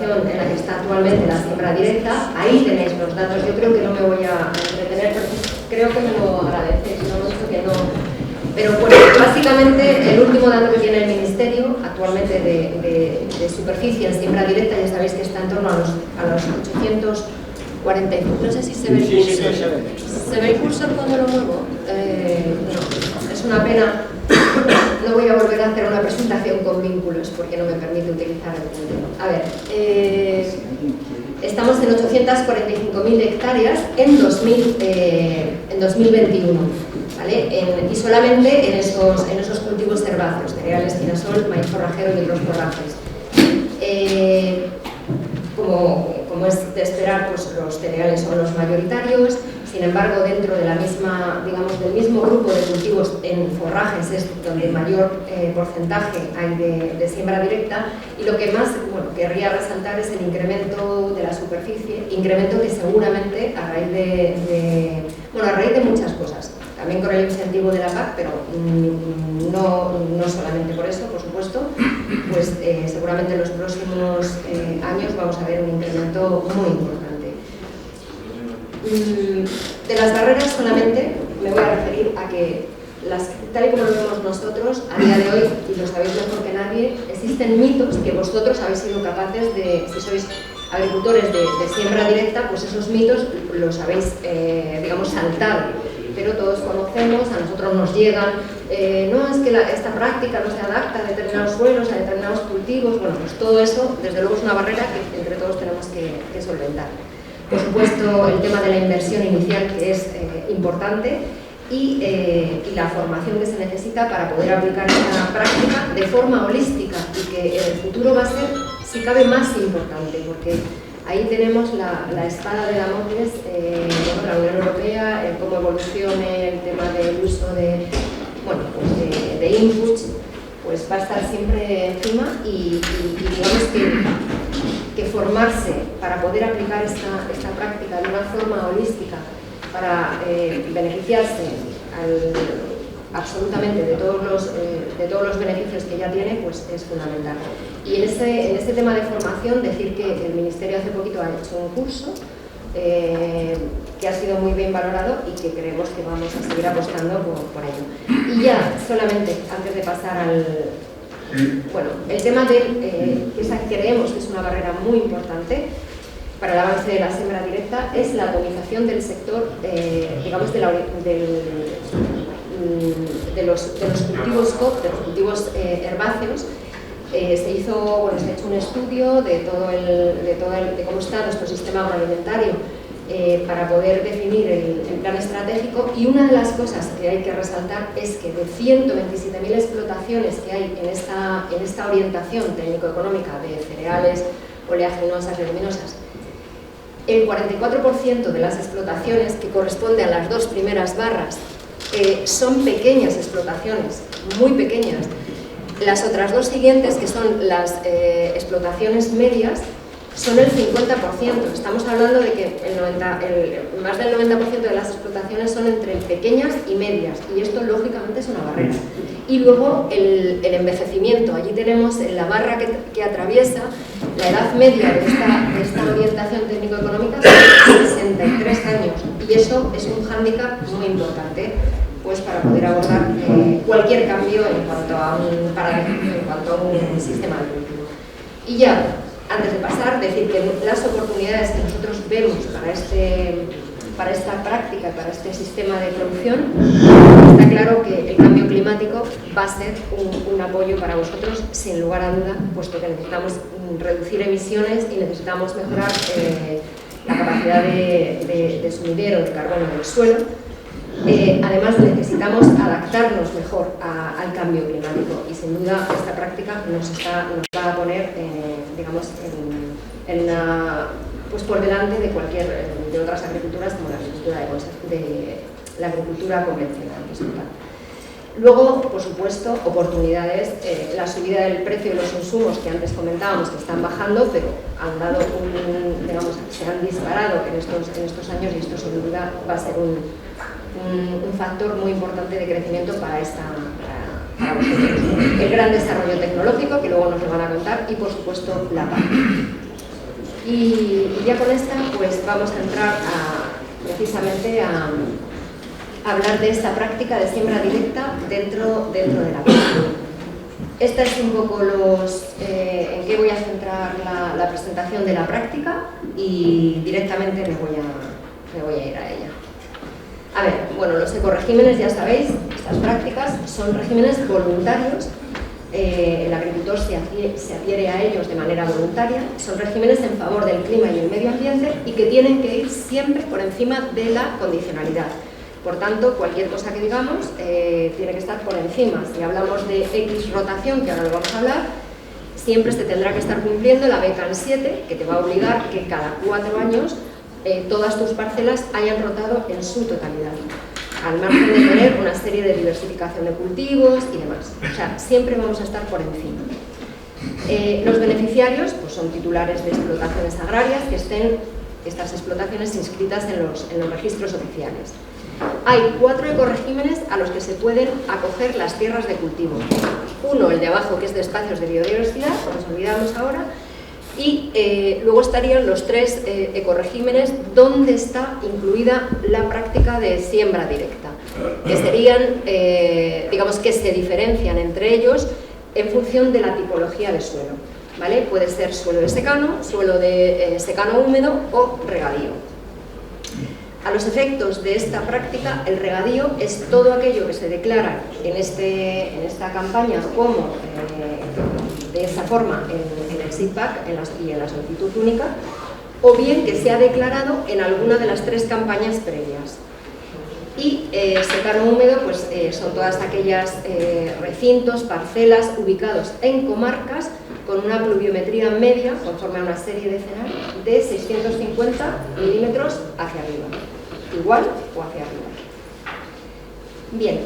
situación en la que está actualmente la siembra directa. Ahí tenéis los datos. Yo creo que no me voy a entretener, porque creo que me lo agradecéis, no he dicho que no. Pero bueno, básicamente el último dato que tiene el Ministerio actualmente de superficie en siembra directa, ya sabéis que está en torno a los 845. No sé si se ve el cursor. ¿Se ve el cursor cuando lo muevo? No, es una pena. No voy a volver a hacer una presentación con vínculos porque no me permite utilizar el punto. A ver, estamos en 845.000 hectáreas en 2021, ¿vale? Y solamente en esos cultivos herbáceos, cereales, girasol, maíz forrajero y otros forrajes. Como es de esperar, pues los cereales son los mayoritarios. Sin embargo, dentro de la misma, digamos, del mismo grupo de cultivos en forrajes es donde mayor porcentaje hay de siembra directa, y lo que más querría resaltar es el incremento de la superficie, incremento que seguramente a raíz de muchas cosas, también con el incentivo de la PAC, pero no solamente por eso, por supuesto, pues seguramente en los próximos años vamos a ver un incremento muy importante. De las barreras solamente me voy a referir a que, tal y como lo vemos nosotros, a día de hoy, y lo sabéis mejor que nadie, existen mitos que vosotros habéis sido capaces de, si sois agricultores de siembra directa, pues esos mitos los habéis, digamos, saltado. Pero todos conocemos, a nosotros nos llegan, no, es que esta práctica no se adapta a determinados suelos, a determinados cultivos. Bueno, pues todo eso, desde luego, es una barrera que entre todos tenemos que solventar. Por supuesto, el tema de la inversión inicial, que es importante, y la formación que se necesita para poder aplicar esta práctica de forma holística, y que en el futuro va a ser, si cabe, más importante, porque ahí tenemos la espada de Damocles, la Unión Europea, cómo evolucione el tema del uso de inputs, pues va a estar siempre encima, y digamos que formarse para poder aplicar esta práctica de una forma holística para beneficiarse absolutamente de todos los beneficios que ya tiene, pues es fundamental. Y en este tema de formación, decir que el Ministerio hace poquito ha hecho un curso que ha sido muy bien valorado y que creemos que vamos a seguir apostando por ello. Y ya, solamente, antes de pasar el tema que creemos que es una barrera muy importante para el avance de la siembra directa, es la atomización del sector, digamos, de los cultivos COP, de los cultivos herbáceos. Se ha hecho un estudio de cómo está nuestro sistema agroalimentario para poder definir el plan estratégico, y una de las cosas que hay que resaltar es que de 127.000 explotaciones que hay en esta orientación técnico-económica de cereales, oleaginosas, leguminosas, el 44% de las explotaciones, que corresponde a las dos primeras barras, son pequeñas explotaciones, muy pequeñas. Las otras dos siguientes, que son las explotaciones medias, son el 50%. Estamos hablando de que más del 90% de las explotaciones son entre pequeñas y medias, y esto lógicamente es una barrera. Y luego el envejecimiento. Allí tenemos en la barra que atraviesa la edad media de esta orientación técnico-económica, 63 años, y eso es un hándicap muy importante, pues para poder abordar cualquier cambio en cuanto a un paradigma, en cuanto a un sistema de cultivo. Y ya, antes de pasar, decir que las oportunidades que nosotros vemos para esta práctica, para este sistema de producción, está claro que el cambio climático va a ser un apoyo para vosotros, sin lugar a duda, puesto que necesitamos reducir emisiones y necesitamos mejorar la capacidad de sumidero de carbono del suelo. Además, necesitamos adaptarnos mejor al cambio climático, y sin duda esta práctica nos va a poner, digamos, pues por delante de otras agriculturas, como la agricultura convencional. Luego, por supuesto, oportunidades, la subida del precio de los insumos que antes comentábamos, que están bajando, pero se han disparado en estos años, y esto sin duda va a ser un factor muy importante de crecimiento para vosotros. El gran desarrollo tecnológico, que luego nos lo van a contar, y por supuesto la PAC. Y ya con esta pues vamos a entrar precisamente a hablar de esta práctica de siembra directa dentro de la práctica. Esta es un poco en qué voy a centrar la presentación de la práctica y directamente me voy a ir a ella. A ver, bueno, los ecoregímenes, ya sabéis, estas prácticas son regímenes voluntarios. El agricultor se adhiere a ellos de manera voluntaria. Son regímenes en favor del clima y el medio ambiente y que tienen que ir siempre por encima de la condicionalidad. Por tanto, cualquier cosa que digamos tiene que estar por encima. Si hablamos de X rotación, que ahora lo vamos a hablar, siempre se tendrá que estar cumpliendo la BCAN 7, que te va a obligar que cada 4 años todas tus parcelas hayan rotado en su totalidad, al margen de tener una serie de diversificación de cultivos y demás. O sea, siempre vamos a estar por encima. Los beneficiarios pues, son titulares de explotaciones agrarias que estén estas explotaciones inscritas en los registros oficiales. Hay 4 ecoregímenes a los que se pueden acoger las tierras de cultivo. Uno, el de abajo, que es de espacios de biodiversidad, como nos olvidamos ahora, y luego estarían los 3 ecoregímenes donde está incluida la práctica de siembra directa, que serían, digamos que se diferencian entre ellos en función de la tipología de suelo, ¿vale? Puede ser suelo de secano, suelo de secano húmedo o regadío. A los efectos de esta práctica, el regadío es todo aquello que se declara en esta campaña como de esa forma en el SIDPAC y en la solicitud única, o bien que se ha declarado en alguna de las 3 campañas previas. Y secano húmedo pues, son todas aquellas recintos, parcelas ubicados en comarcas con una pluviometría media, conforme a una serie de escenarios, de 650 milímetros hacia arriba. Igual o hacia arriba. Bien,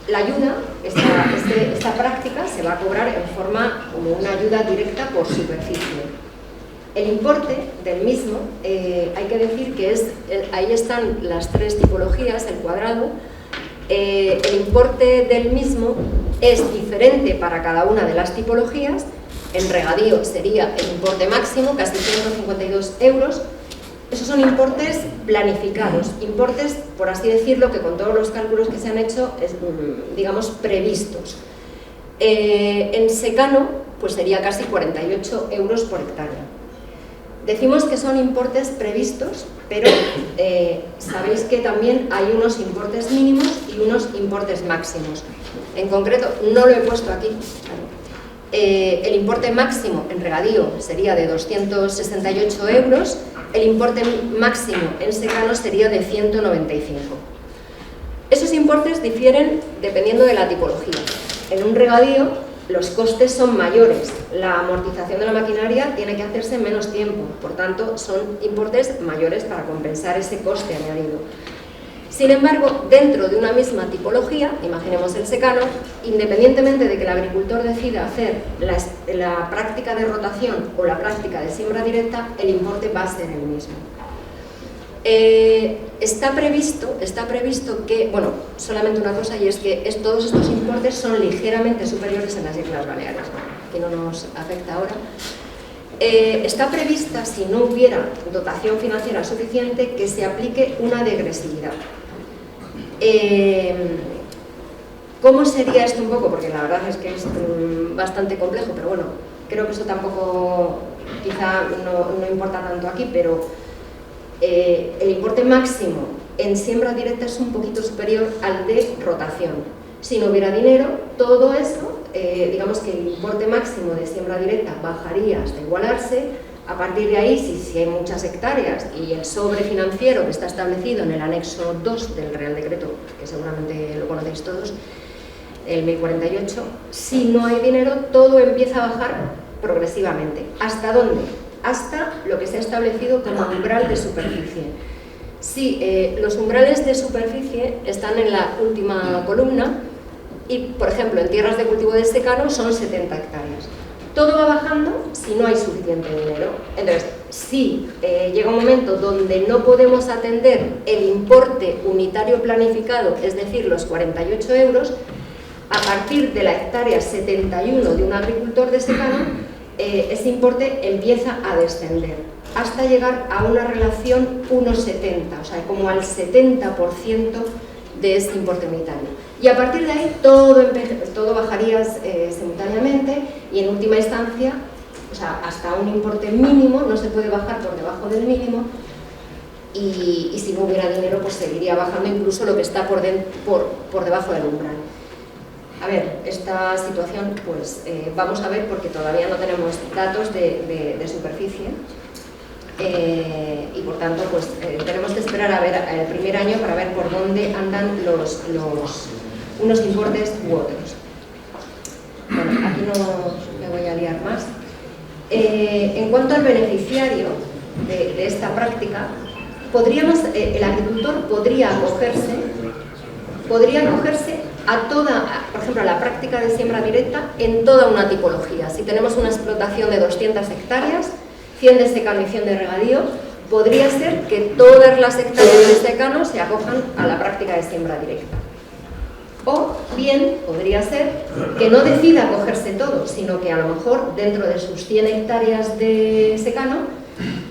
la ayuda, esta práctica se va a cobrar en forma como una ayuda directa por superficie. El importe del mismo, hay que decir que ahí están las 3 tipologías, el cuadrado. El importe del mismo es diferente para cada una de las tipologías. En regadío sería el importe máximo, casi 152 euros. Esos son importes planificados, importes, por así decirlo, que con todos los cálculos que se han hecho, digamos, previstos. En secano, pues sería casi 48 euros por hectárea. Decimos que son importes previstos, pero sabéis que también hay unos importes mínimos y unos importes máximos. En concreto, no lo he puesto aquí. El importe máximo en regadío sería de 268 euros, el importe máximo en secano sería de 195. Esos importes difieren dependiendo de la tipología. En un regadío los costes son mayores, la amortización de la maquinaria tiene que hacerse en menos tiempo, por tanto son importes mayores para compensar ese coste añadido. Sin embargo, dentro de una misma tipología, imaginemos el secano, independientemente de que el agricultor decida hacer la práctica de rotación o la práctica de siembra directa, el importe va a ser el mismo. Está previsto que, bueno, solamente una cosa, y es que todos estos importes son ligeramente superiores en las Islas Baleares, que no nos afecta ahora. Está prevista, si no hubiera dotación financiera suficiente, que se aplique una degresividad. ¿Cómo sería esto un poco? Porque la verdad es que es bastante complejo, pero bueno, creo que eso tampoco quizá no importa tanto aquí, pero el importe máximo en siembra directa es un poquito superior al de rotación. Si no hubiera dinero, todo eso, digamos que el importe máximo de siembra directa bajaría hasta igualarse. A partir de ahí, si hay muchas hectáreas y el sobre financiero que está establecido en el anexo 2 del Real Decreto, que seguramente lo conocéis todos, el 1048, si no hay dinero, todo empieza a bajar progresivamente. ¿Hasta dónde? Hasta lo que se ha establecido como umbral de superficie. Sí, los umbrales de superficie están en la última columna y, por ejemplo, en tierras de cultivo de secano son 70 hectáreas. Todo va bajando si no hay suficiente dinero. Entonces, si llega un momento donde no podemos atender el importe unitario planificado, es decir, los 48 euros, a partir de la hectárea 71 de un agricultor de secano, ese importe empieza a descender hasta llegar a una relación 1,70, o sea, como al 70% de ese importe unitario. Y a partir de ahí todo bajaría simultáneamente y en última instancia, o sea, hasta un importe mínimo, no se puede bajar por debajo del mínimo, y si no hubiera dinero pues seguiría bajando incluso lo que está por debajo del umbral. A ver, esta situación pues vamos a ver porque todavía no tenemos datos de superficie y por tanto pues tenemos que esperar a ver el primer año para ver por dónde andan unos importes u otros. Bueno, aquí no me voy a liar más. En cuanto al beneficiario de esta práctica, el agricultor podría acogerse a toda, por ejemplo, a la práctica de siembra directa en toda una tipología. Si tenemos una explotación de 200 hectáreas, 100 de secano y 100 de regadío, podría ser que todas las hectáreas de secano se acojan a la práctica de siembra directa. O bien podría ser que no decida acogerse todo, sino que a lo mejor dentro de sus 100 hectáreas de secano,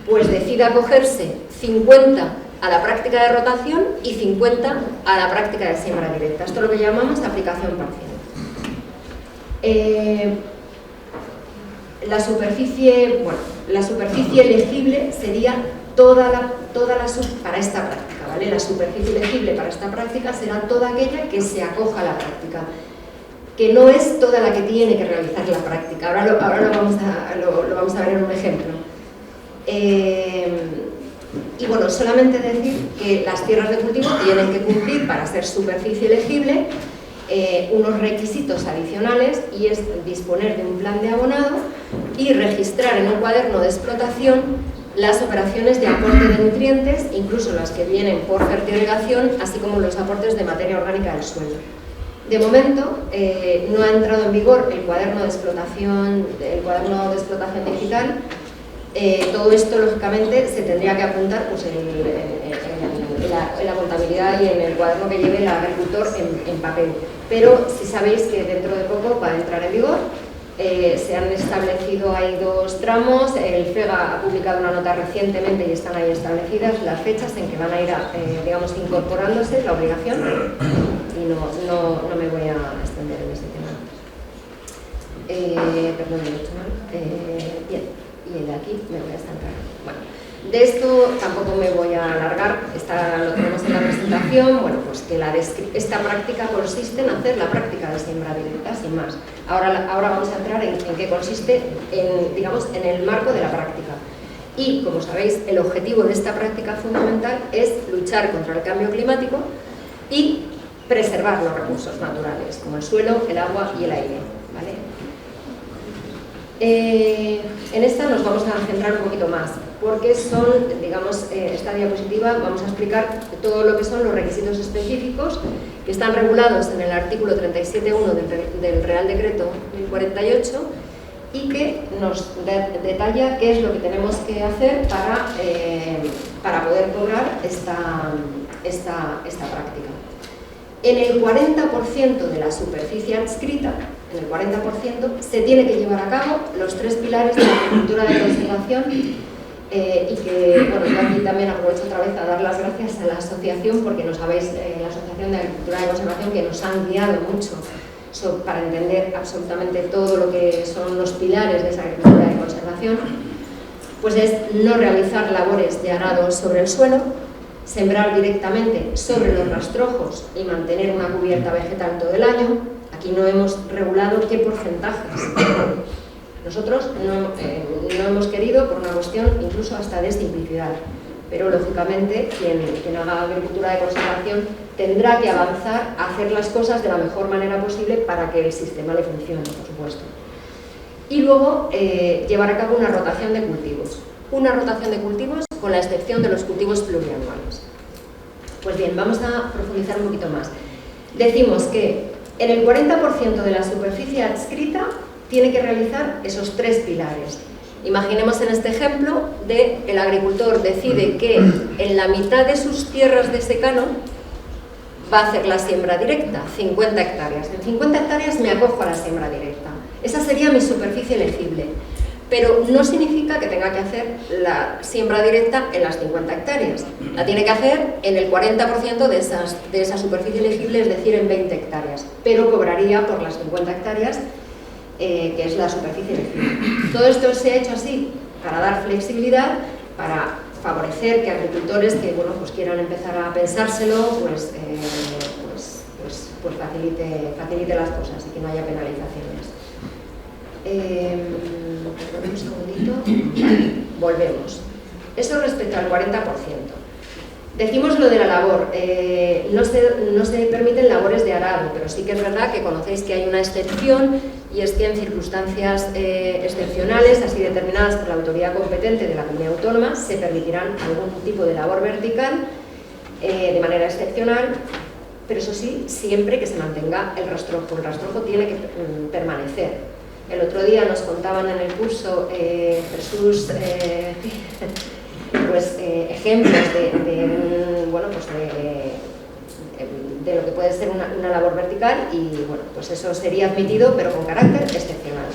pues decida acogerse 50 a la práctica de rotación y 50 a la práctica de siembra directa. Esto es lo que llamamos aplicación parcial. La superficie elegible sería para esta práctica, ¿vale? La superficie elegible para esta práctica será toda aquella que se acoja a la práctica, que no es toda la que tiene que realizar la práctica. Ahora lo vamos a ver en un ejemplo. Y bueno, solamente decir que las tierras de cultivo tienen que cumplir para ser superficie elegible unos requisitos adicionales, y es disponer de un plan de abonado y registrar en un cuaderno de explotación las operaciones de aporte de nutrientes, incluso las que vienen por fertirrigación, así como los aportes de materia orgánica del suelo. De momento no ha entrado en vigor el cuaderno de explotación digital. Todo esto, lógicamente, se tendría que apuntar pues, en la contabilidad y en el cuaderno que lleve el agricultor en papel. Pero si sabéis que dentro de poco va a entrar en vigor, se han establecido ahí 2 tramos, el FEGA ha publicado una nota recientemente y están ahí establecidas las fechas en que van a ir, digamos, incorporándose la obligación, y no me voy a extender en ese tema. Perdón, lo he hecho mal. Bien. Y de aquí me voy a estancar. Bueno, de esto tampoco me voy a alargar, lo tenemos en la presentación. Bueno, pues que esta práctica consiste en hacer la práctica de siembra directa, sin más. Ahora vamos a entrar en qué consiste, digamos, en el marco de la práctica. Y, como sabéis, el objetivo de esta práctica fundamental es luchar contra el cambio climático y preservar los recursos naturales, como el suelo, el agua y el aire, ¿vale? En esta nos vamos a centrar un poquito más, porque son, digamos, esta diapositiva vamos a explicar todo lo que son los requisitos específicos que están regulados en el artículo 37.1 del Real Decreto 1048 y que nos detalla qué es lo que tenemos que hacer para poder cobrar esta práctica. En el 40% de la superficie adscrita, en el 40%, se tiene que llevar a cabo los 3 pilares de la agricultura de conservación, y que, bueno, yo aquí también aprovecho otra vez a dar las gracias a la asociación, porque no sabéis, la Asociación de Agricultura de Conservación, que nos han guiado mucho para entender absolutamente todo lo que son los pilares de esa agricultura de conservación, pues es no realizar labores de arado sobre el suelo, sembrar directamente sobre los rastrojos y mantener una cubierta vegetal todo el año. Aquí no hemos regulado qué porcentajes. Nosotros no hemos querido, por una cuestión incluso hasta de simplicidad, pero lógicamente quien haga agricultura de conservación tendrá que avanzar a hacer las cosas de la mejor manera posible para que el sistema le funcione, por supuesto. Y luego llevar a cabo una rotación de cultivos. Una rotación de cultivos con la excepción de los cultivos plurianuales. Pues bien, vamos a profundizar un poquito más. Decimos que en el 40% de la superficie adscrita tiene que realizar esos 3 pilares. Imaginemos en este ejemplo de el agricultor decide que en la mitad de sus tierras de secano va a hacer la siembra directa, 50 hectáreas. En 50 hectáreas me acojo a la siembra directa. Esa sería mi superficie elegible. pero no significa que tenga que hacer la siembra directa en las 50 hectáreas. La tiene que hacer en el 40% de esa superficie elegible, es decir, en 20 hectáreas, pero cobraría por las 50 hectáreas, que es la superficie elegible. Todo esto se ha hecho así para dar flexibilidad, para favorecer que agricultores que bueno, pues quieran empezar a pensárselo, pues facilite las cosas y que no haya penalizaciones. Un segundito. Volvemos. Eso respecto al 40%. Decimos lo de la labor. No se permiten labores de arado, pero sí que es verdad que conocéis que hay una excepción, y es que en circunstancias excepcionales, así determinadas por la autoridad competente de la comunidad autónoma, se permitirán algún tipo de labor vertical de manera excepcional, pero eso sí, siempre que se mantenga el rastrojo. El rastrojo tiene que permanecer. El otro día nos contaban en el curso Jesús ejemplos de lo que puede ser una labor vertical, y bueno, pues eso sería admitido, pero con carácter excepcional,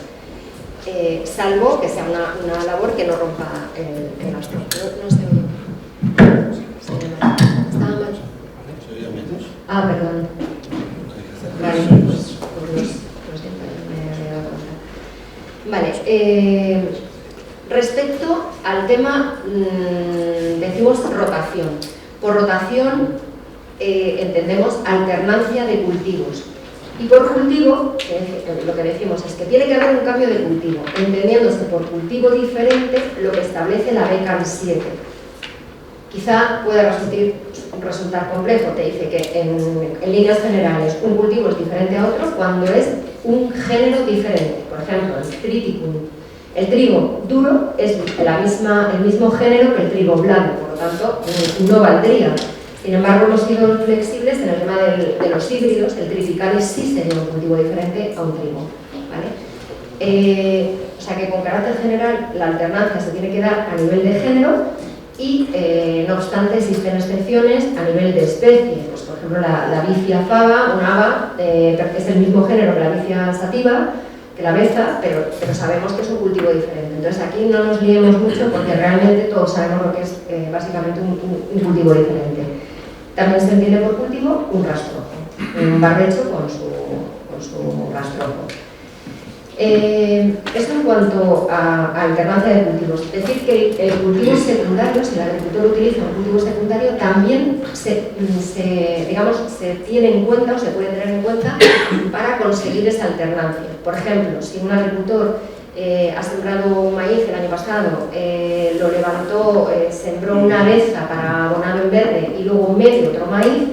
salvo que sea una labor que no rompa el rastrojo. No se oye. ¿Estaba mal? ¿Se oía menos? Ah, perdón. Vale, pues vale, respecto al tema, decimos rotación. Por rotación entendemos alternancia de cultivos. Y por cultivo, lo que decimos es que tiene que haber un cambio de cultivo, entendiéndose por cultivo diferente lo que establece la BECAM 7. Quizá pueda resultar complejo, te dice que en líneas generales un cultivo es diferente a otro cuando es un género diferente. Por ejemplo, el triticum. El trigo duro es el mismo género que el trigo blando, por lo tanto no valdría. Sin embargo, hemos sido flexibles en el tema de los híbridos. El triticale sí sería un cultivo diferente a un trigo, ¿vale? O sea que con carácter general la alternancia se tiene que dar a nivel de género, y no obstante existen excepciones a nivel de especie. Pues, por ejemplo, la vicia faba, una haba, es el mismo género que la vicia sativa, que la beza, pero sabemos que es un cultivo diferente. Entonces aquí no nos liemos mucho, porque realmente todos sabemos lo que es básicamente un cultivo diferente. También se entiende por cultivo un rastrojo, un barbecho con su rastrojo. Esto en cuanto a alternancia de cultivos. Es decir, que el cultivo secundario, si el agricultor utiliza un cultivo secundario, también se tiene en cuenta, o se puede tener en cuenta para conseguir esa alternancia. Por ejemplo, si un agricultor ha sembrado maíz el año pasado, lo levantó, sembró una beza para abonado en verde y luego mete otro maíz,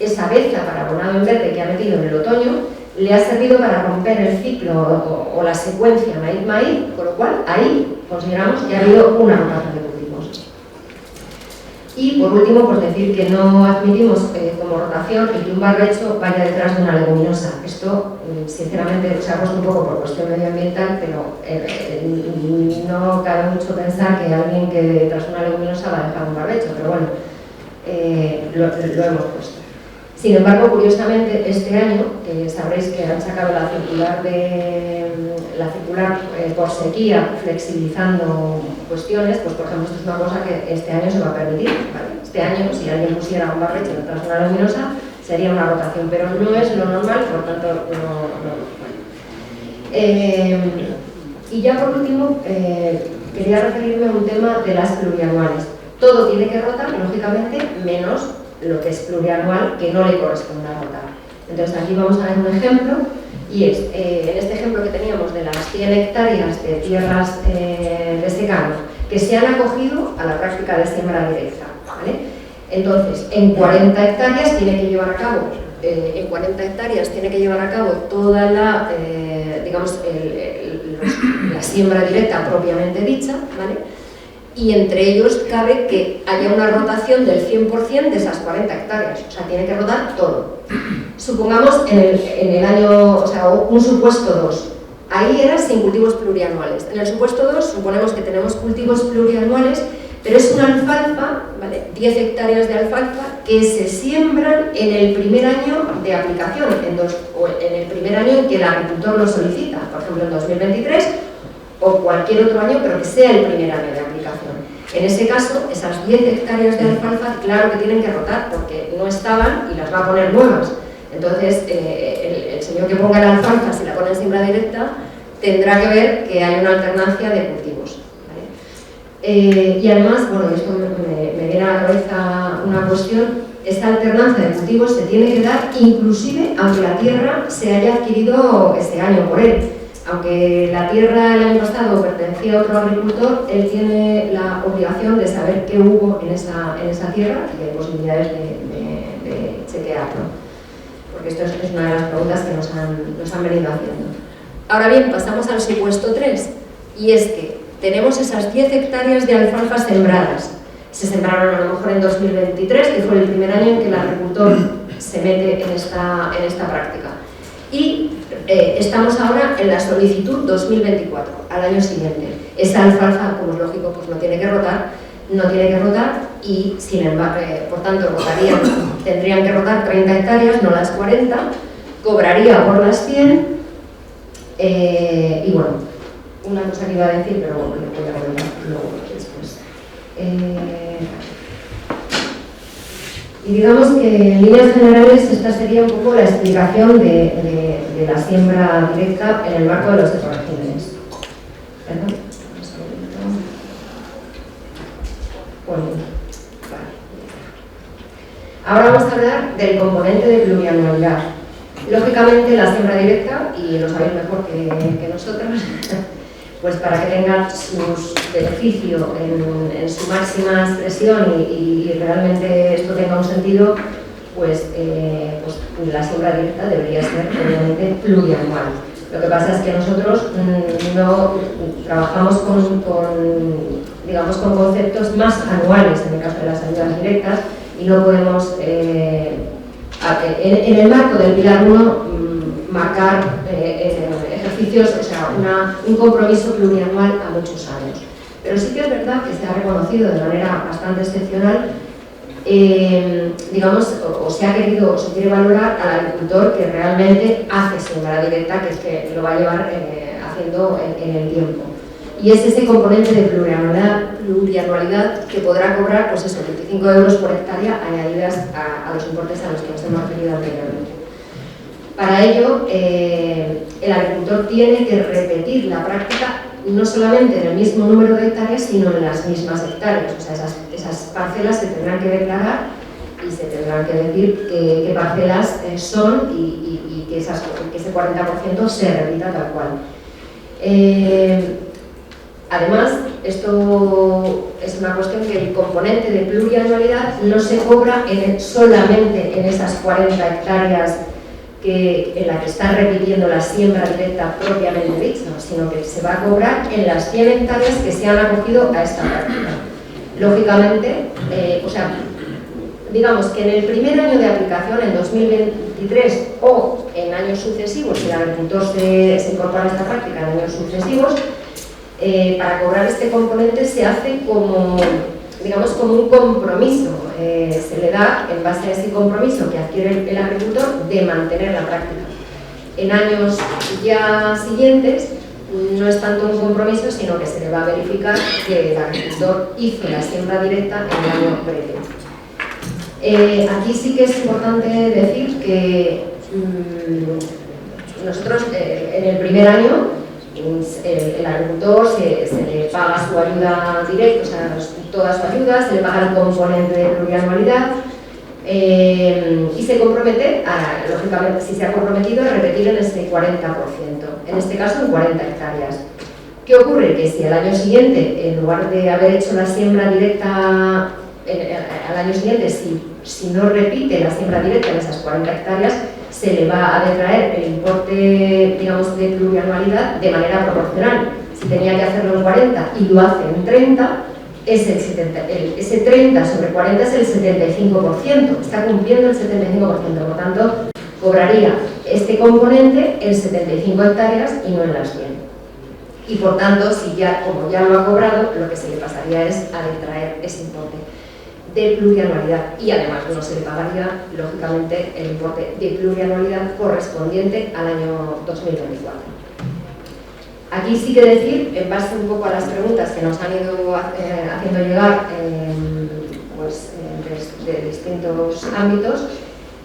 esa beza para abonado en verde que ha metido en el otoño le ha servido para romper el ciclo o la secuencia maíz-maíz, con lo cual ahí consideramos que ha habido una rotación de cultivos. Y por último, pues decir que no admitimos como rotación el que un barbecho vaya detrás de una leguminosa. Esto, sinceramente, se ha puesto un poco por cuestión medioambiental, pero no cabe mucho pensar que alguien que detrás de una leguminosa va a dejar un barbecho, pero bueno, lo hemos puesto. Sin embargo, curiosamente, este año, sabréis que han sacado la circular por sequía, flexibilizando cuestiones, pues por ejemplo, esto es una cosa que este año se va a permitir, ¿vale? Este año, si alguien pusiera un barbecho detrás de una leguminosa, sería una rotación, pero no es lo normal, por tanto, y ya por último, quería referirme a un tema de las plurianuales. Todo tiene que rotar, lógicamente, menos lo que es plurianual, que no le corresponde a rotar. Entonces aquí vamos a ver un ejemplo, y es, en este ejemplo que teníamos de las 100 hectáreas de tierras de secano que se han acogido a la práctica de siembra directa, ¿vale? Entonces, en 40 hectáreas tiene que llevar a cabo toda la, la siembra directa propiamente dicha, ¿vale? Y entre ellos cabe que haya una rotación del 100% de esas 40 hectáreas, o sea, tiene que rotar todo. Supongamos en el año, o sea, un supuesto 2, ahí era sin cultivos plurianuales. En el supuesto 2 suponemos que tenemos cultivos plurianuales, pero es una alfalfa, ¿vale? 10 hectáreas de alfalfa que se siembran en el primer año de aplicación, o en el primer año en que el agricultor lo solicita, por ejemplo en 2023, o o cualquier otro año, pero que sea el primer año de aplicación. En ese caso, esas 10 hectáreas de alfalfa, claro que tienen que rotar, porque no estaban y las va a poner nuevas. Entonces, el señor que ponga la alfalfa, si la pone en siembra directa, tendrá que ver que hay una alternancia de cultivos. ¿Vale? Y además, bueno, esto me viene a la cabeza una cuestión, esta alternancia de cultivos se tiene que dar inclusive aunque la tierra se haya adquirido este año por él. Aunque la tierra el año pasado pertenecía a otro agricultor, él tiene la obligación de saber qué hubo en esa tierra y hay posibilidades de chequearlo. Porque esto es una de las preguntas que nos han venido haciendo. Ahora bien, pasamos al supuesto 3, y es que tenemos esas 10 hectáreas de alfalfa sembradas. Se sembraron a lo mejor en 2023, que fue el primer año en que el agricultor se mete en esta práctica. Y estamos ahora en la solicitud 2024, al año siguiente. Esa alfalfa, como es lógico, pues no tiene que rotar y, sin embargo, por tanto, tendrían que rotar 30 hectáreas, no las 40, cobraría por las 100, y bueno, una cosa que iba a decir, pero bueno, lo voy a comentar luego después. Y digamos que en líneas generales esta sería un poco la explicación de la siembra directa en el marco de los ecoregímenes. ¿Perdón? Bueno, vale. Ahora vamos a hablar del componente de plurianualidad. Lógicamente la siembra directa, y lo sabéis mejor que nosotros, pues para que tenga sus beneficios en su máxima expresión y realmente esto tenga un sentido, pues la siembra directa debería ser obviamente plurianual. Lo que pasa es que nosotros no trabajamos digamos, con conceptos más anuales en el caso de las ayudas directas y no podemos, en el marco del Pilar 1, marcar ejercicios, o sea, un compromiso plurianual a muchos años. Pero sí que es verdad que se ha reconocido de manera bastante excepcional, digamos, o se quiere valorar al agricultor que realmente hace siembra directa, que es que lo va a llevar haciendo en el tiempo. Y es ese componente de plurianualidad que podrá cobrar, pues eso, 25 euros por hectárea añadidas a los importes a los que nos hemos referido anteriormente. Para ello, el agricultor tiene que repetir la práctica no solamente en el mismo número de hectáreas, sino en las mismas hectáreas. O sea, esas parcelas se tendrán que declarar y se tendrán que decir qué parcelas son y que ese 40% se repita tal cual. Además, esto es una cuestión que el componente de plurianualidad no se cobra solamente en esas 40 hectáreas en la que está repitiendo la siembra directa propiamente dicha, sino que se va a cobrar en las 100 hectáreas que se han acogido a esta práctica. Lógicamente, o sea, digamos que en el primer año de aplicación, en 2023 o en años sucesivos, si el agricultor se incorpora a esta práctica en años sucesivos, para cobrar este componente se hace como, digamos, como un compromiso. Se le da, en base a ese compromiso que adquiere el agricultor, de mantener la práctica. En años ya siguientes no es tanto un compromiso, sino que se le va a verificar que el agricultor hizo la siembra directa en el año previo. Aquí sí que es importante decir que nosotros en el primer año el agricultor se le paga su ayuda directa, o sea, toda su ayuda, se le paga el componente de plurianualidad y se compromete, lógicamente, si se ha comprometido, a repetir en ese 40%, en este caso en 40 hectáreas. ¿Qué ocurre? Que si al año siguiente, en lugar de haber hecho la siembra directa al año siguiente, si no repite la siembra directa en esas 40 hectáreas, se le va a detraer el importe, digamos, de plurianualidad de manera proporcional. Si tenía que hacerlo en 40 y lo hace en 30, ese 30 sobre 40 es el 75%, está cumpliendo el 75%, por tanto, cobraría este componente en 75 hectáreas y no en las 100. Y por tanto, como ya lo ha cobrado, lo que se le pasaría es a detraer ese importe de plurianualidad y además no se le pagaría, lógicamente, el importe de plurianualidad correspondiente al año 2024. Aquí sí que decir, en base un poco a las preguntas que nos han ido haciendo llegar pues, de distintos ámbitos,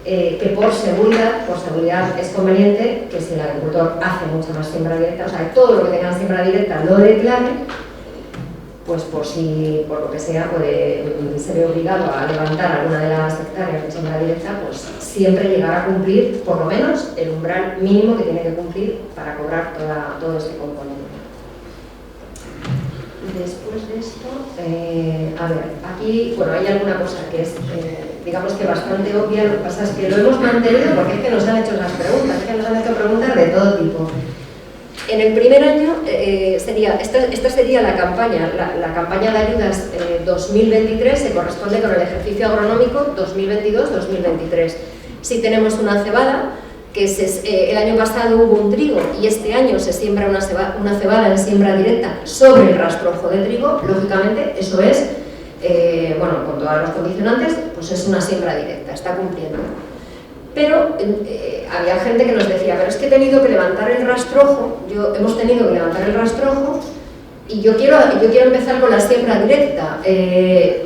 que por seguridad es conveniente que si el agricultor hace mucha más siembra directa, o sea, que todo lo que tenga siembra directa lo declare, pues por si por lo que sea se ve obligado a levantar alguna de las hectáreas de siembra directa, pues siempre llegar a cumplir por lo menos el umbral mínimo que tiene que cumplir para cobrar todo este componente. Después de esto, a ver, aquí, bueno, hay alguna cosa que es, digamos que bastante obvia, lo que pasa es que lo hemos mantenido porque es que nos han hecho las preguntas, es que nos han hecho preguntas de todo tipo. En el primer año, esta sería la campaña de ayudas 2023, se corresponde con el ejercicio agronómico 2022-2023. Si tenemos una cebada, que el año pasado hubo un trigo y este año se siembra una cebada en siembra directa sobre el rastrojo de trigo, lógicamente eso es, bueno, con todos los condicionantes, pues es una siembra directa, está cumpliendo. Pero había gente que nos decía, pero es que he tenido que levantar el rastrojo, hemos tenido que levantar el rastrojo y yo quiero empezar con la siembra directa.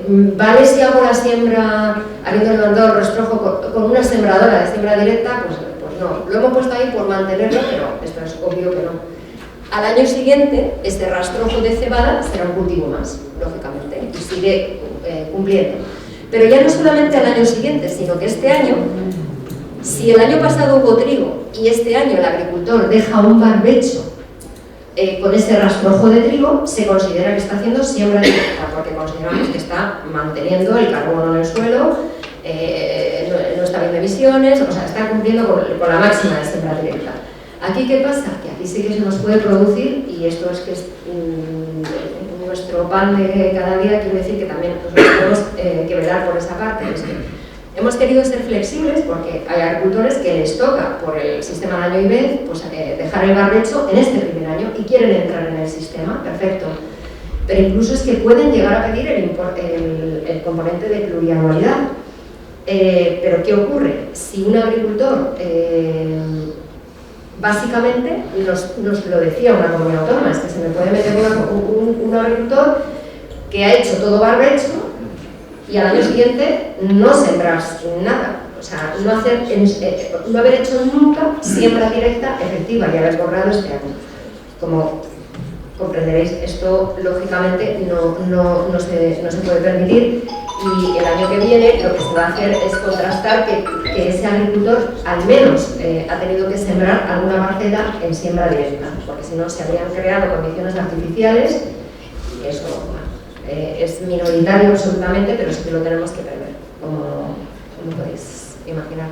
¿Vale si hago la siembra, habiendo levantado el rastrojo con una sembradora de siembra directa? Pues no, lo hemos puesto ahí por mantenerlo, pero esto es obvio que no. Al año siguiente, este rastrojo de cebada será un cultivo más, lógicamente, y sigue cumpliendo. Pero ya no solamente al año siguiente, sino que este año, si el año pasado hubo trigo y este año el agricultor deja un barbecho con ese rastrojo de trigo, se considera que está haciendo siembra directa, porque consideramos que está manteniendo el carbono en el suelo, no está viendo emisiones, o sea, está cumpliendo con la máxima de siembra directa. ¿Aquí qué pasa? Que aquí sí que se nos puede producir, y esto es que es nuestro pan de cada día, quiero decir que también tenemos que velar por esa parte. Es que hemos querido ser flexibles porque hay agricultores que les toca, por el sistema de año y vez, pues, dejar el barbecho en este primer año y quieren entrar en el sistema, perfecto. Pero incluso es que pueden llegar a pedir el componente de plurianualidad. Pero ¿qué ocurre? Si un agricultor, básicamente, nos lo decía una comunidad autónoma, es que se me puede meter un agricultor que ha hecho todo barbecho y al año siguiente no sembrar nada, o sea, no haber hecho nunca siembra directa efectiva y haber cobrado este año. Como comprenderéis, esto lógicamente no se puede permitir. Y el año que viene lo que se va a hacer es contrastar que ese agricultor al menos ha tenido que sembrar alguna parcela en siembra directa, porque si no se habrían creado condiciones artificiales y eso es minoritario absolutamente, pero sí que lo tenemos que prever, como podéis imaginar.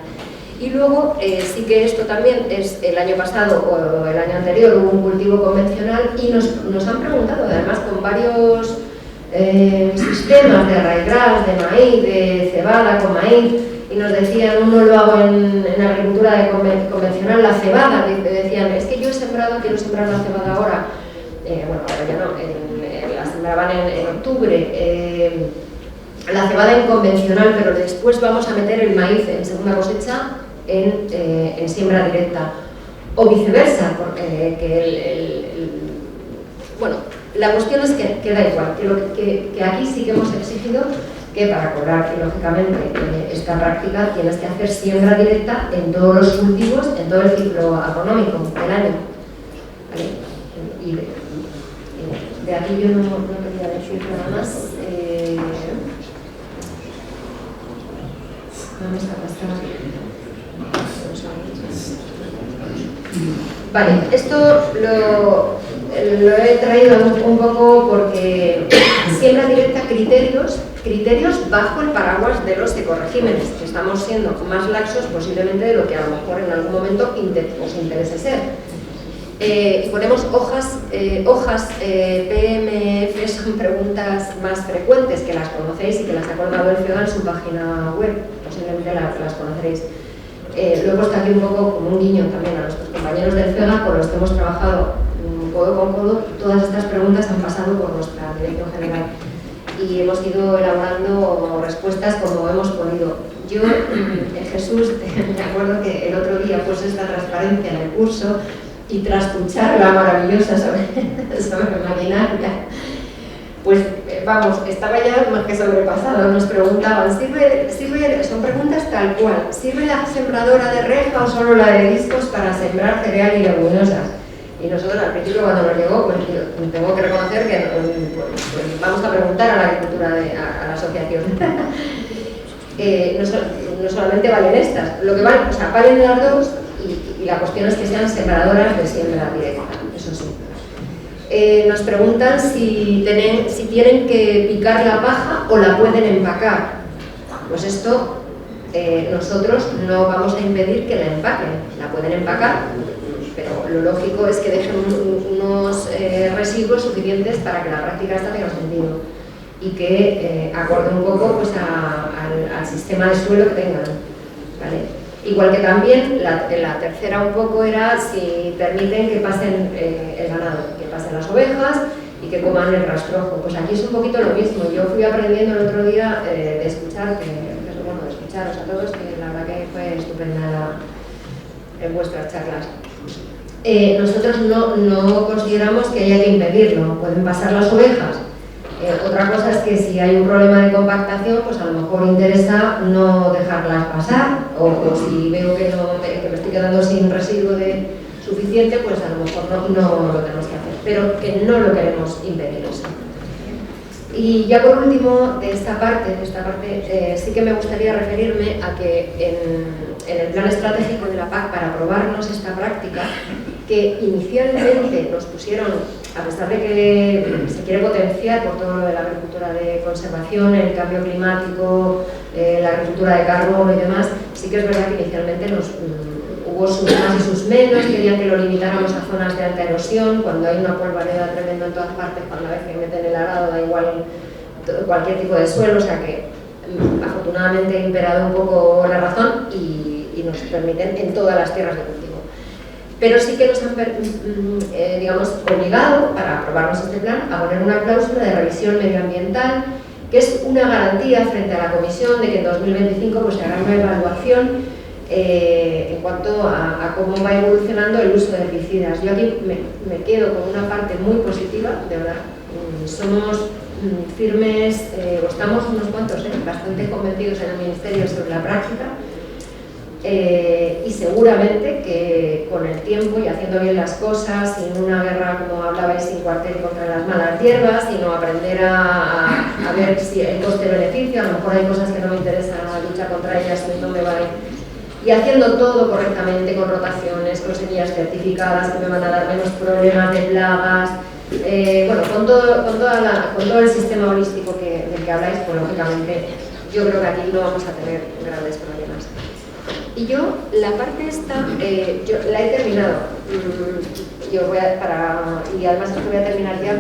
Y luego sí que esto también es el año pasado o el año anterior hubo un cultivo convencional y nos han preguntado, además con varios sistemas de arraigras, de maíz, de cebada con maíz, y nos decían, uno lo hago en agricultura convencional, la cebada, decían, es que yo he sembrado, quiero sembrar la cebada ahora, bueno, ahora ya no, la sembraban en octubre, la cebada en convencional, pero después vamos a meter el maíz en segunda cosecha en siembra directa, o viceversa, porque bueno, la cuestión es que da igual, que aquí sí que hemos exigido que para cobrar, y lógicamente esta práctica tienes que hacer siembra directa en todos los cultivos, en todo el ciclo agronómico del año. ¿Vale? Y de aquí yo no quería decir nada más. ¿Dónde está pasando? Vale, esto lo he traído un poco porque siembra directa criterios bajo el paraguas de los ecoregímenes, que estamos siendo más laxos posiblemente de lo que a lo mejor en algún momento os interese ser. Y ponemos hojas PMF, son preguntas más frecuentes que las conocéis y que las ha colgado el FEGA en su página web, posiblemente las conoceréis. Lo he puesto aquí un poco como un guiño también a nuestros compañeros del FEGA con los que hemos trabajado codo con codo. Todas estas preguntas han pasado por nuestra dirección general y hemos ido elaborando respuestas como hemos podido. Yo, Jesús, me acuerdo que el otro día puse esta transparencia en el curso y tras escuchar la maravillosa sobre maquinaria, pues vamos, estaba ya más que sobrepasado. Nos preguntaban, son preguntas tal cual, ¿sirve la sembradora de reja o solo la de discos para sembrar cereal y leguminosas? Y nosotros al principio cuando nos llegó, pues tengo que reconocer que pues vamos a preguntar a la agricultura, a la asociación. No solamente valen estas, lo que valen, o sea, valen las dos y la cuestión es que sean sembradoras de siembra directa, eso sí. Nos preguntan si tienen que picar la paja o la pueden empacar. Pues esto nosotros no vamos a impedir que la empaquen, la pueden empacar, pero lo lógico es que dejen unos residuos suficientes para que la práctica esta tenga sentido y que acorde un poco pues, al sistema de suelo que tengan, ¿vale? Igual que también la tercera un poco era si permiten que pasen el ganado, que pasen las ovejas y que coman el rastrojo. Pues aquí es un poquito lo mismo. Yo fui aprendiendo el otro día de escuchar, de escucharos a todos, que la verdad que fue estupenda en vuestras charlas. Nosotros no consideramos que haya que impedirlo, pueden pasar las ovejas. Otra cosa es que si hay un problema de compactación, pues a lo mejor interesa no dejarlas pasar, o si veo que me estoy quedando sin residuo suficiente, pues a lo mejor no lo tenemos que hacer, pero que no lo queremos impedir eso. Y ya por último, de esta parte sí que me gustaría referirme a que en el plan estratégico de la PAC, para aprobarnos esta práctica, que inicialmente nos pusieron, a pesar de que se quiere potenciar por todo lo de la agricultura de conservación, el cambio climático, la agricultura de carbono y demás, sí que es verdad que inicialmente hubo sus más y sus menos, querían que lo limitáramos a zonas de alta erosión, cuando hay una polvareda tremenda en todas partes, cuando la vez que meten el arado da igual cualquier tipo de suelo, o sea que afortunadamente ha imperado un poco la razón y nos permiten en todas las tierras de cultivo. Pero sí que nos han, digamos, obligado, para aprobarnos este plan, a poner una cláusula de revisión medioambiental, que es una garantía frente a la Comisión de que en 2025 pues, se hará una evaluación en cuanto a cómo va evolucionando el uso de herbicidas. Yo aquí me quedo con una parte muy positiva, de verdad. Somos firmes, o estamos unos cuantos, bastante convencidos en el Ministerio sobre la práctica. Y seguramente que con el tiempo y haciendo bien las cosas, sin una guerra, como hablabais, sin cuartel contra las malas hierbas, sino aprender a ver si el coste-beneficio, a lo mejor hay cosas que no me interesa luchar contra ellas, no me vale. Y haciendo todo correctamente, con rotaciones, con semillas certificadas que me van a dar menos problemas de plagas, bueno, con todo el sistema holístico del que habláis, pues lógicamente yo creo que aquí no vamos a tener grandes problemas. Y yo, la parte esta, yo la he terminado. Y además es que voy a terminar ya